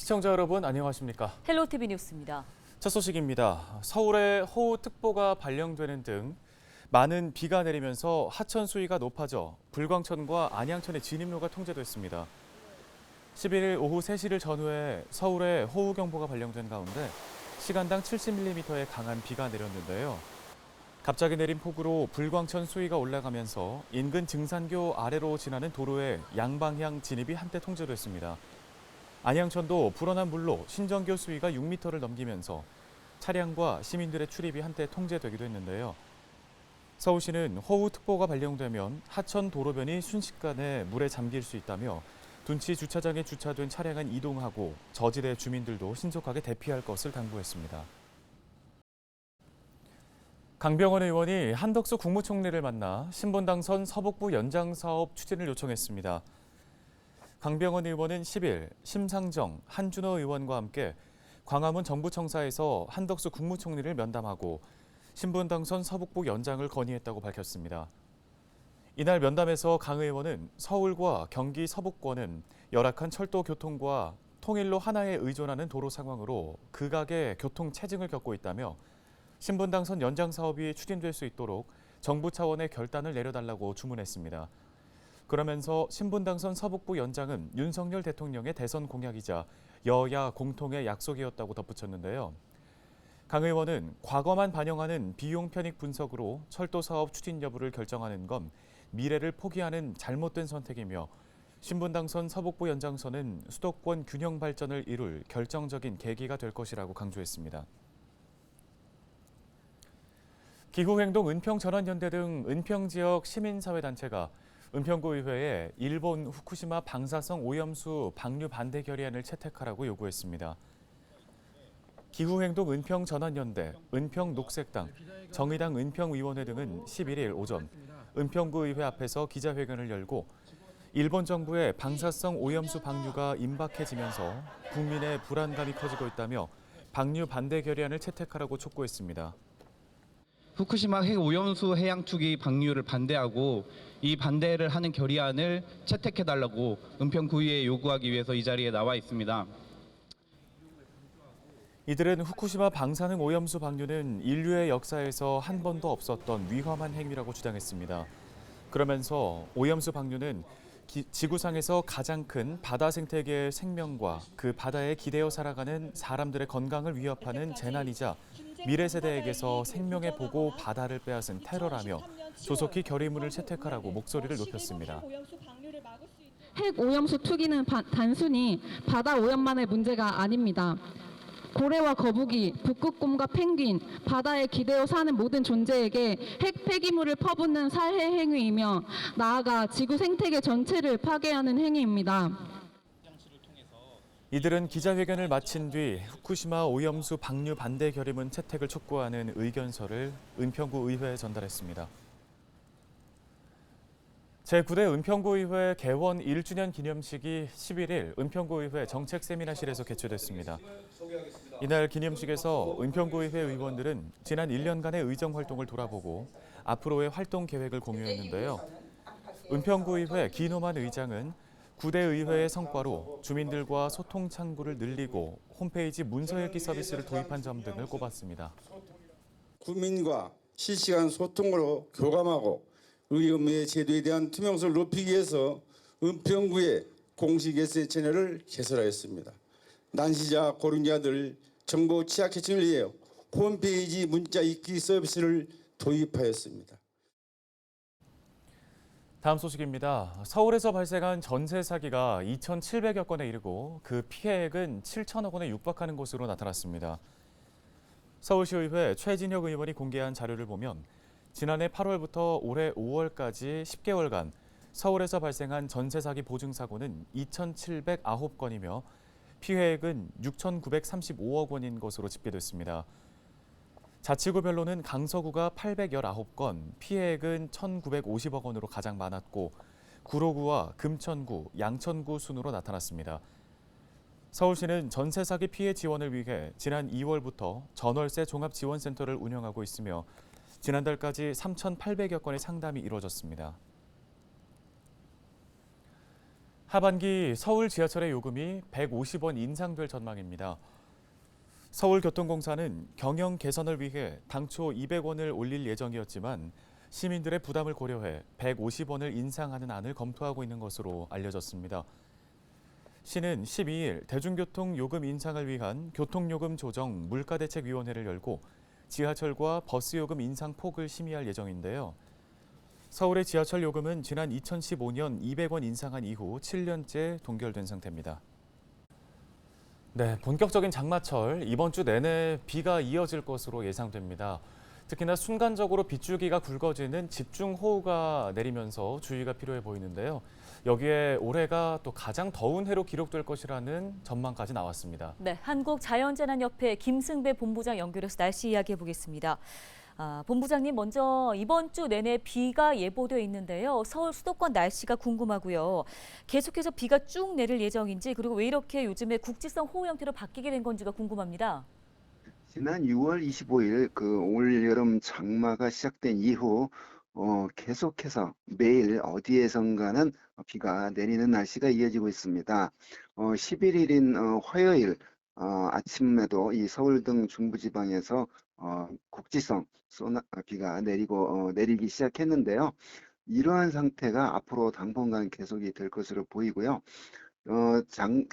시청자 여러분 안녕하십니까? 헬로티비 뉴스입니다. 첫 소식입니다. 서울에 호우특보가 발령되는 등 많은 비가 내리면서 하천 수위가 높아져 불광천과 안양천의 진입로가 통제됐습니다. 11일 오후 3시를 전후해 서울에 호우경보가 발령된 가운데 시간당 70mm의 강한 비가 내렸는데요. 갑자기 내린 폭우로 불광천 수위가 올라가면서 인근 증산교 아래로 지나는 도로의 양방향 진입이 한때 통제됐습니다. 안양천도 불어난 물로 신정교 수위가 6m를 넘기면서 차량과 시민들의 출입이 한때 통제되기도 했는데요. 서울시는 호우특보가 발령되면 하천 도로변이 순식간에 물에 잠길 수 있다며 둔치 주차장에 주차된 차량은 이동하고 저지대 주민들도 신속하게 대피할 것을 당부했습니다. 강병원 의원이 한덕수 국무총리를 만나 신분당선 서북부 연장 사업 추진을 요청했습니다. 강병원 의원은 10일 심상정, 한준호 의원과 함께 광화문 정부청사에서 한덕수 국무총리를 면담하고 신분당선 서북부 연장을 건의했다고 밝혔습니다. 이날 면담에서 강 의원은 서울과 경기 서북권은 열악한 철도 교통과 통일로 하나에 의존하는 도로 상황으로 극악의 교통 체증을 겪고 있다며 신분당선 연장 사업이 추진될 수 있도록 정부 차원의 결단을 내려달라고 주문했습니다. 그러면서 신분당선 서북부 연장은 윤석열 대통령의 대선 공약이자 여야 공통의 약속이었다고 덧붙였는데요. 강 의원은 과거만 반영하는 비용 편익 분석으로 철도 사업 추진 여부를 결정하는 건 미래를 포기하는 잘못된 선택이며 신분당선 서북부 연장선은 수도권 균형 발전을 이룰 결정적인 계기가 될 것이라고 강조했습니다. 기후행동 은평전환연대 등 은평 지역 시민사회단체가 은평구 의회에 일본 후쿠시마 방사성 오염수 방류 반대 결의안을 채택하라고 요구했습니다. 기후행동 은평전환연대, 은평녹색당, 정의당 은평위원회 등은 11일 오전 은평구 의회 앞에서 기자회견을 열고 일본 정부의 방사성 오염수 방류가 임박해지면서 국민의 불안감이 커지고 있다며 방류 반대 결의안을 채택하라고 촉구했습니다. 후쿠시마 핵 오염수 해양 투기 방류를 반대하고 이 반대를 하는 결의안을 채택해달라고 은평구의회에 요구하기 위해서 이 자리에 나와 있습니다. 이들은 후쿠시마 방사능 오염수 방류는 인류의 역사에서 한 번도 없었던 위험한 행위라고 주장했습니다. 그러면서 오염수 방류는 지구상에서 가장 큰 바다 생태계의 생명과 그 바다에 기대어 살아가는 사람들의 건강을 위협하는 재난이자 미래 세대에게서 생명의 보고 바다를 빼앗은 테러라며 조속히 결의문을 채택하라고 목소리를 높였습니다. 핵 오염수 투기는 단순히 바다 오염만의 문제가 아닙니다. 고래와 거북이, 북극곰과 펭귄, 바다에 기대어 사는 모든 존재에게 핵 폐기물을 퍼붓는 살해 행위이며 나아가 지구 생태계 전체를 파괴하는 행위입니다. 이들은 기자회견을 마친 뒤 후쿠시마 오염수 방류 반대 결의문 채택을 촉구하는 의견서를 은평구 의회에 전달했습니다. 제9대 은평구 의회 개원 1주년 기념식이 11일 은평구 의회 정책 세미나실에서 개최됐습니다. 이날 기념식에서 은평구 의회 의원들은 지난 1년간의 의정 활동을 돌아보고 앞으로의 활동 계획을 공유했는데요. 은평구 의회 기노만 의장은 9대 의회의 성과로 주민들과 소통 창구를 늘리고 홈페이지 문서 읽기 서비스를 도입한 점 등을 꼽았습니다. 국민과 실시간 소통으로 교감하고 의료의 제도에 대한 투명성을 높이기 위해서 은평구의 공식 SNS 채널을 개설하였습니다. 난시자 고령자들 정보 취약계층을 위해 홈페이지 문자 읽기 서비스를 도입하였습니다. 다음 소식입니다. 서울에서 발생한 전세 사기가 2,700여 건에 이르고 그 피해액은 7천억 원에 육박하는 것으로 나타났습니다. 서울시의회 최진혁 의원이 공개한 자료를 보면 지난해 8월부터 올해 5월까지 10개월간 서울에서 발생한 전세 사기 보증 사고는 2,709건이며 피해액은 6,935억 원인 것으로 집계됐습니다. 자치구별로는 강서구가 819건, 피해액은 1,950억 원으로 가장 많았고 구로구와 금천구, 양천구 순으로 나타났습니다. 서울시는 전세 사기 피해 지원을 위해 지난 2월부터 전월세 종합지원센터를 운영하고 있으며 지난달까지 3,800여 건의 상담이 이루어졌습니다. 하반기 서울 지하철의 요금이 150원 인상될 전망입니다. 서울교통공사는 경영 개선을 위해 당초 200원을 올릴 예정이었지만 시민들의 부담을 고려해 150원을 인상하는 안을 검토하고 있는 것으로 알려졌습니다. 시는 12일 대중교통 요금 인상을 위한 교통요금 조정 물가대책위원회를 열고 지하철과 버스 요금 인상 폭을 심의할 예정인데요. 서울의 지하철 요금은 지난 2015년 200원 인상한 이후 7년째 동결된 상태입니다. 네, 본격적인 장마철 이번 주 내내 비가 이어질 것으로 예상됩니다. 특히나 순간적으로 빗줄기가 굵어지는 집중호우가 내리면서 주의가 필요해 보이는데요. 여기에 올해가 또 가장 더운 해로 기록될 것이라는 전망까지 나왔습니다. 네, 한국자연재난협회 김승배 본부장 연결해서 날씨 이야기해 보겠습니다. 본부장님, 먼저 이번 주 내내 비가 예보돼 있는데요. 서울 수도권 날씨가 궁금하고요. 계속해서 비가 쭉 내릴 예정인지, 그리고 왜 이렇게 요즘에 국지성 호우 형태로 바뀌게 된 건지가 궁금합니다. 지난 6월 25일 올여름 장마가 시작된 이후 계속해서 매일 어디에선가는 비가 내리는 날씨가 이어지고 있습니다. 11일인 화요일 아침에도 이 서울 등 중부지방에서 국지성 비가 내리기 시작했는데요. 이러한 상태가 앞으로 당분간 계속이 될 것으로 보이고요.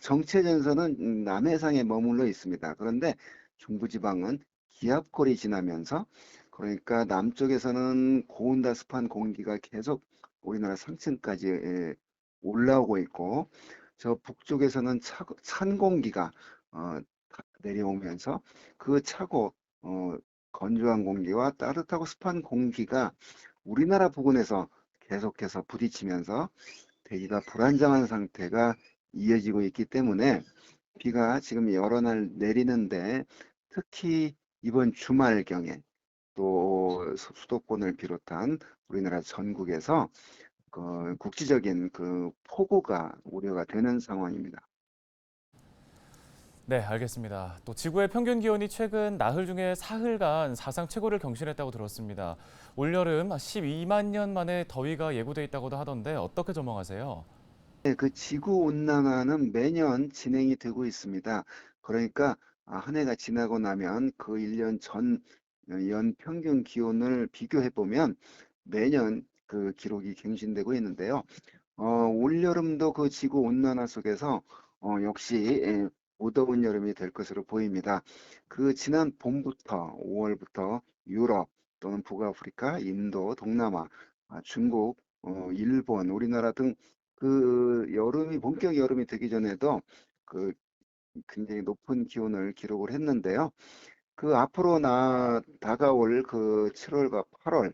정체전선은 남해상에 머물러 있습니다. 그런데 중부지방은 기압골이 지나면서, 그러니까 남쪽에서는 고온다 습한 공기가 계속 우리나라 상층까지 올라오고 있고, 저 북쪽에서는 찬 공기가 내려오면서 그 차고 건조한 공기와 따뜻하고 습한 공기가 우리나라 부근에서 계속해서 부딪히면서 대기가 불안정한 상태가 이어지고 있기 때문에 비가 지금 여러 날 내리는데, 특히 이번 주말경에 또 수도권을 비롯한 우리나라 전국에서 국지적인 폭우가 우려가 되는 상황입니다. 네, 알겠습니다. 또 지구의 평균 기온이 최근 나흘 중에 사흘간 사상 최고를 경신했다고 들었습니다. 올여름 12만 년 만에 더위가 예고돼 있다고도 하던데 어떻게 전망하세요? 네, 지구 온난화는 매년 진행이 되고 있습니다. 그러니까 한 해가 지나고 나면 그 1년 전 연 평균 기온을 비교해 보면 매년 그 기록이 갱신되고 있는데요. 올여름도 그 지구 온난화 속에서 역시 무더운 여름이 될 것으로 보입니다. 지난 봄부터 5월부터 유럽 또는 북아프리카, 인도, 동남아, 중국, 일본, 우리나라 등 본격 여름이 되기 전에도 굉장히 높은 기온을 기록을 했는데요. 앞으로 다가올 7월과 8월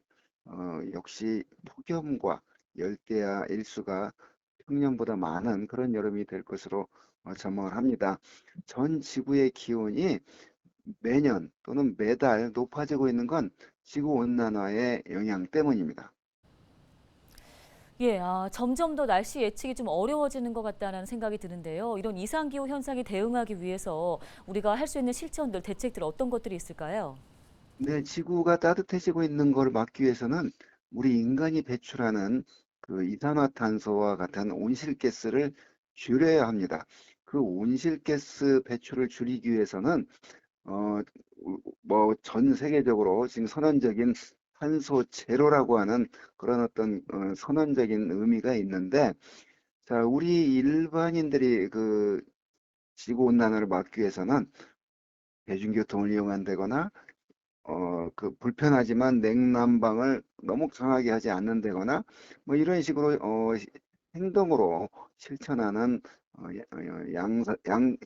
역시 폭염과 열대야 일수가 평년보다 많은 그런 여름이 될 것으로 전망을 합니다. 전 지구의 기온이 매년 또는 매달 높아지고 있는 건 지구 온난화의 영향 때문입니다. 예, 점점 더 날씨 예측이 좀 어려워지는 것 같다는 생각이 드는데요. 이런 이상기후 현상에 대응하기 위해서 우리가 할 수 있는 실천들, 대책들 어떤 것들이 있을까요? 네, 지구가 따뜻해지고 있는 걸 막기 위해서는 우리 인간이 배출하는 이산화탄소와 같은 온실가스를 줄여야 합니다. 온실가스 배출을 줄이기 위해서는 전 세계적으로 지금 선언적인 탄소 제로라고 하는 그런 어떤 선언적인 의미가 있는데, 자, 우리 일반인들이 지구 온난화를 막기 위해서는 대중교통을 이용한다거나 불편하지만 냉난방을 너무 강하게 하지 않는다거나 이런 식으로 행동으로 실천하는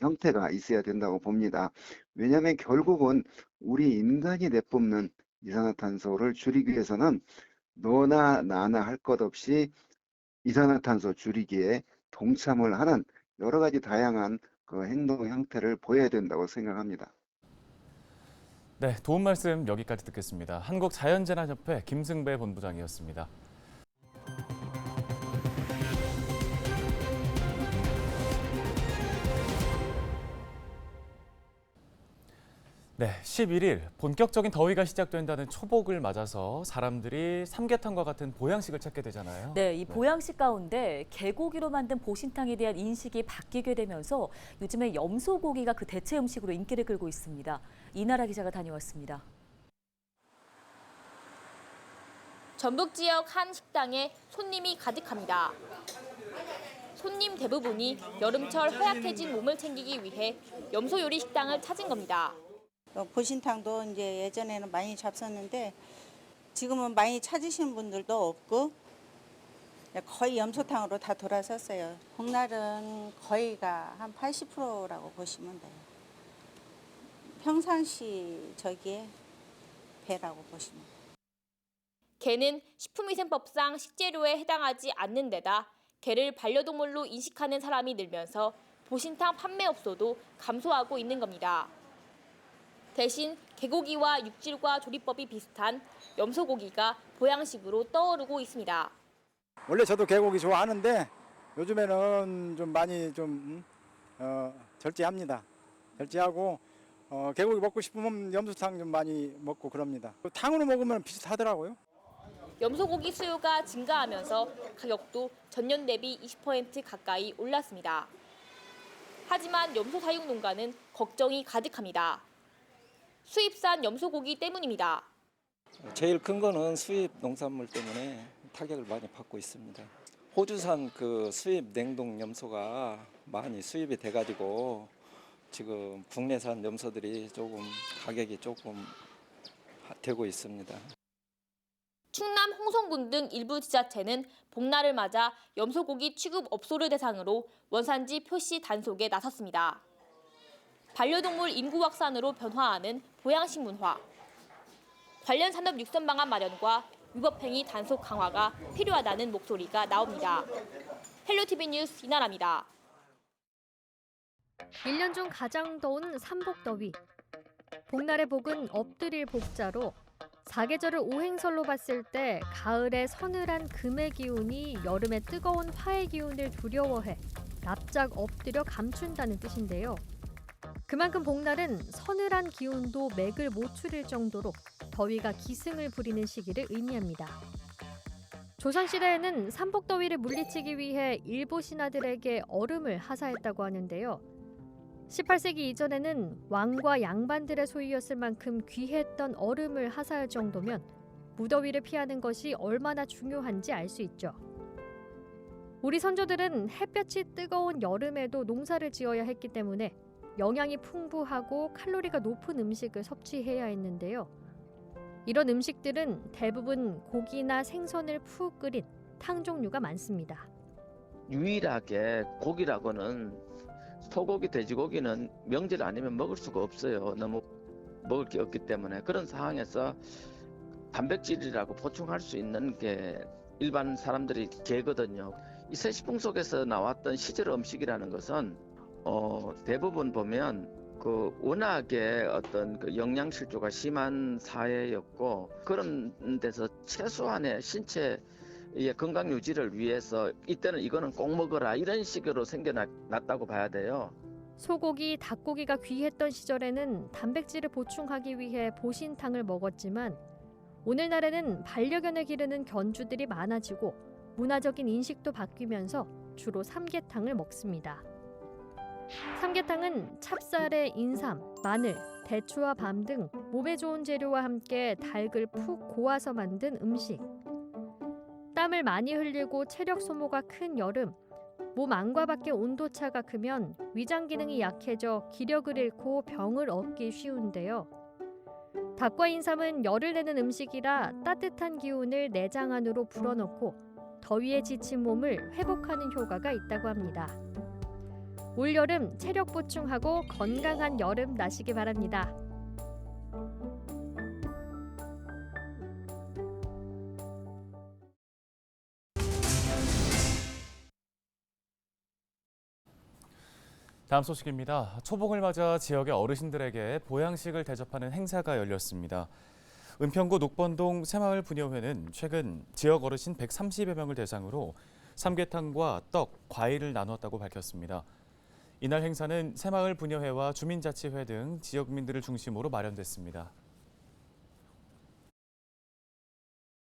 형태가 있어야 된다고 봅니다. 왜냐하면 결국은 우리 인간이 내뿜는 이산화탄소를 줄이기 위해서는 너나 나나 할 것 없이 이산화탄소 줄이기에 동참을 하는 여러 가지 다양한 행동 형태를 보여야 된다고 생각합니다. 네, 도움 말씀 여기까지 듣겠습니다. 한국자연재난협회 김승배 본부장이었습니다. 네. 네, 11일 본격적인 더위가 시작된다는 초복을 맞아서 사람들이 삼계탕과 같은 보양식을 찾게 되잖아요. 네, 이 보양식 가운데 개고기로 만든 보신탕에 대한 인식이 바뀌게 되면서 요즘에 염소고기가 그 대체 음식으로 인기를 끌고 있습니다. 이나라 기자가 다녀왔습니다. 전북 지역 한 식당에 손님이 가득합니다. 손님 대부분이 여름철 허약해진 몸을 챙기기 위해 염소 요리 식당을 찾은 겁니다. 보신탕도 이제 예전에는 많이 잡섰는데 지금은 많이 찾으시는 분들도 없고 거의 염소탕으로 다 돌아섰어요. 복날은 거의가 한 80%라고 보시면 돼요. 평상시 저기에 배라고 보시면 돼요. 개는 식품위생법상 식재료에 해당하지 않는 데다 개를 반려동물로 인식하는 사람이 늘면서 보신탕 판매업소도 감소하고 있는 겁니다. 대신 개고기와 육질과 조리법이 비슷한 염소고기가 보양식으로 떠오르고 있습니다. 원래 저도 개고기 좋아하는데 요즘에는 좀 많이 좀 절제합니다. 절제하고 개고기 먹고 싶으면 염소탕 좀 많이 먹고 그럽니다. 탕으로 먹으면 비슷하더라고요. 염소고기 수요가 증가하면서 가격도 전년 대비 20% 가까이 올랐습니다. 하지만 염소 사육 농가는 걱정이 가득합니다. 수입산 염소고기 때문입니다. 제일 큰 거는 수입 농산물 때문에 타격을 많이 받고 있습니다. 호주산 그 수입 냉동 염소가 많이 수입이 돼가지고 지금 국내산 염소들이 조금 가격이 조금 되고 있습니다. 충남 홍성군 등 일부 지자체는 복날을 맞아 염소고기 취급 업소를 대상으로 원산지 표시 단속에 나섰습니다. 반려동물 인구 확산으로 변화하는 보양식 문화, 관련 산업 육성 방안 마련과 위법행위 단속 강화가 필요하다는 목소리가 나옵니다. 헬로티비 뉴스 이나라입니다. 1년 중 가장 더운 삼복더위. 복날의 복은 엎드릴 복자로 사계절을 오행설로 봤을 때 가을의 서늘한 금의 기운이 여름의 뜨거운 화의 기운을 두려워해 납작 엎드려 감춘다는 뜻인데요. 그만큼 복날은 서늘한 기운도 맥을 못 추릴 정도로 더위가 기승을 부리는 시기를 의미합니다. 조선시대에는 삼복더위를 물리치기 위해 일부 신하들에게 얼음을 하사했다고 하는데요. 18세기 이전에는 왕과 양반들의 소유였을 만큼 귀했던 얼음을 하사할 정도면 무더위를 피하는 것이 얼마나 중요한지 알 수 있죠. 우리 선조들은 햇볕이 뜨거운 여름에도 농사를 지어야 했기 때문에 영양이 풍부하고 칼로리가 높은 음식을 섭취해야 했는데요. 이런 음식들은 대부분 고기나 생선을 푹 끓인 탕 종류가 많습니다. 유일하게 고기라고는 소고기, 돼지고기는 명절 아니면 먹을 수가 없어요. 너무 먹을 게 없기 때문에. 그런 상황에서 단백질이라고 보충할 수 있는 게 일반 사람들이 게거든요. 이 세시풍 속에서 나왔던 시절 음식이라는 것은 대부분 보면 그 워낙에 어떤 그 영양 실조가 심한 사회였고, 그런 데서 최소한의 신체 건강 유지를 위해서 이때는 이거는 꼭 먹어라 이런 식으로 생겨났다고 봐야 돼요. 소고기, 닭고기가 귀했던 시절에는 단백질을 보충하기 위해 보신탕을 먹었지만 오늘날에는 반려견을 기르는 견주들이 많아지고 문화적인 인식도 바뀌면서 주로 삼계탕을 먹습니다. 삼계탕은 찹쌀에 인삼, 마늘, 대추와 밤 등 몸에 좋은 재료와 함께 닭을 푹 고아서 만든 음식. 땀을 많이 흘리고 체력 소모가 큰 여름, 몸 안과 밖의 온도차가 크면 위장 기능이 약해져 기력을 잃고 병을 얻기 쉬운데요. 닭과 인삼은 열을 내는 음식이라 따뜻한 기운을 내장 안으로 불어넣고 더위에 지친 몸을 회복하는 효과가 있다고 합니다. 올여름 체력 보충하고 건강한 여름 나시기 바랍니다. 다음 소식입니다. 초복을 맞아 지역의 어르신들에게 보양식을 대접하는 행사가 열렸습니다. 은평구 녹번동 새마을 부녀회는 최근 지역 어르신 130여 명을 대상으로 삼계탕과 떡, 과일을 나눴다고 밝혔습니다. 이날 행사는 새마을 분여회와 주민자치회 등 지역민들을 중심으로 마련됐습니다.